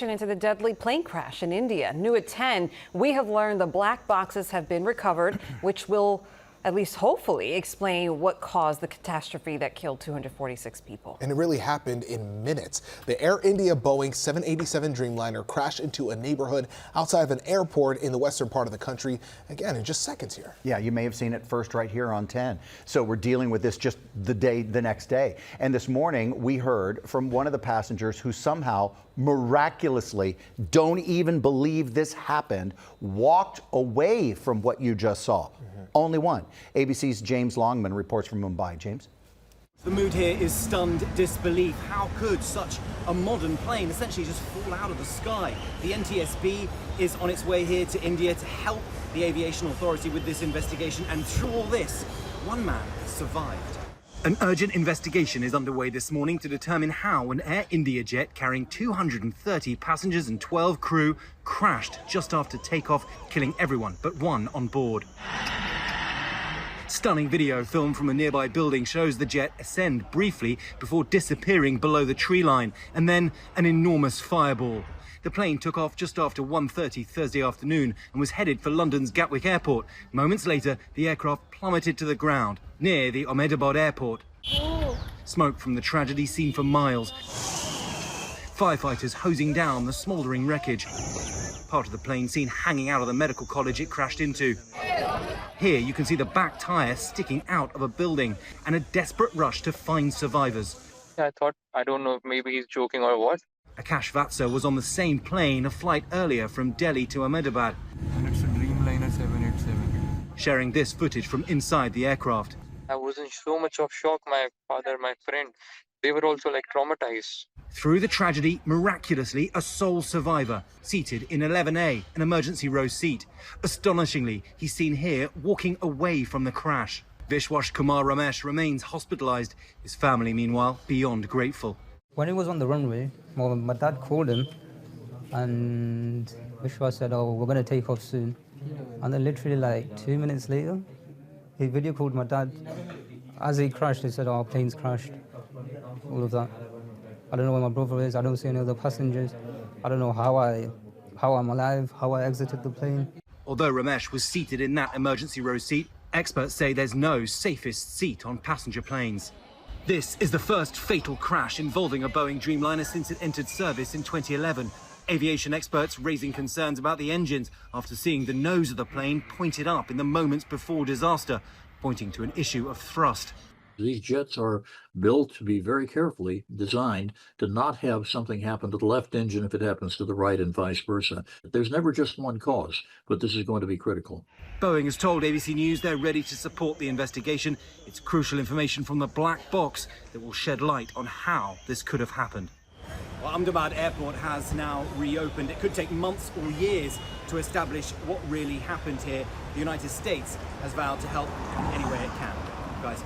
Into the deadly plane crash in India. New at 10, we have learned the black boxes have been recovered, which will at least hopefully explain what caused the catastrophe that killed 246 people. And it really happened in minutes. The Air India Boeing 787 Dreamliner crashed into a neighborhood outside of an airport in the western part of the country, again, in just seconds here. Yeah, you may have seen it first right here on 10. So we're dealing with this just the next day. And this morning we heard from one of the passengers who somehow miraculously, don't even believe this happened, walked away from what you just saw. Only one. ABC's James Longman reports from Mumbai. James? The mood here is stunned disbelief. How could such a modern plane essentially just fall out of the sky? The NTSB is on its way here to India to help the aviation authority with this investigation, and through all this, one man survived. An urgent investigation is underway this morning to determine how an Air India jet carrying 230 passengers and 12 crew crashed just after takeoff, killing everyone but one on board. Stunning video filmed from a nearby building shows the jet ascend briefly before disappearing below the tree line, and then an enormous fireball. The plane took off just after 1:30 Thursday afternoon and was headed for London's Gatwick Airport. Moments later, the aircraft plummeted to the ground near the Ahmedabad airport. Smoke from the tragedy seen for miles. Firefighters hosing down the smouldering wreckage. Part of the plane seen hanging out of the medical college it crashed into. Here you can see the back tyre sticking out of a building and a desperate rush to find survivors. I thought, I don't know, maybe he's joking or what. Akash Vatsa was on the same plane a flight earlier from Delhi to Ahmedabad. And it's a Dreamliner 787. Sharing this footage from inside the aircraft. I was in so much of shock. My father, my friend, they were also like traumatized. Through the tragedy, miraculously, a sole survivor, seated in 11A, an emergency row seat. Astonishingly, he's seen here walking away from the crash. Vishwash Kumar Ramesh remains hospitalized. His family, meanwhile, beyond grateful. When he was on the runway, my dad called him and Vishwa said, "Oh, we're going to take off soon." And then literally like 2 minutes later, he video called my dad. As he crashed, he said, "Oh, our plane's crashed." All of that. I don't know where my brother is. I don't see any other passengers. I don't know how I'm alive, how I exited the plane. Although Ramesh was seated in that emergency row seat, experts say there's no safest seat on passenger planes. This is the first fatal crash involving a Boeing Dreamliner since it entered service in 2011. Aviation experts raising concerns about the engines after seeing the nose of the plane pointed up in the moments before disaster, pointing to an issue of thrust. These jets are built to be very carefully designed to not have something happen to the left engine if it happens to the right and vice versa. There's never just one cause, but this is going to be critical. Boeing has told ABC News they're ready to support the investigation. It's crucial information from the black box that will shed light on how this could have happened. Well, Ahmedabad Airport has now reopened. It could take months or years to establish what really happened here. The United States has vowed to help in any way it can. Guys.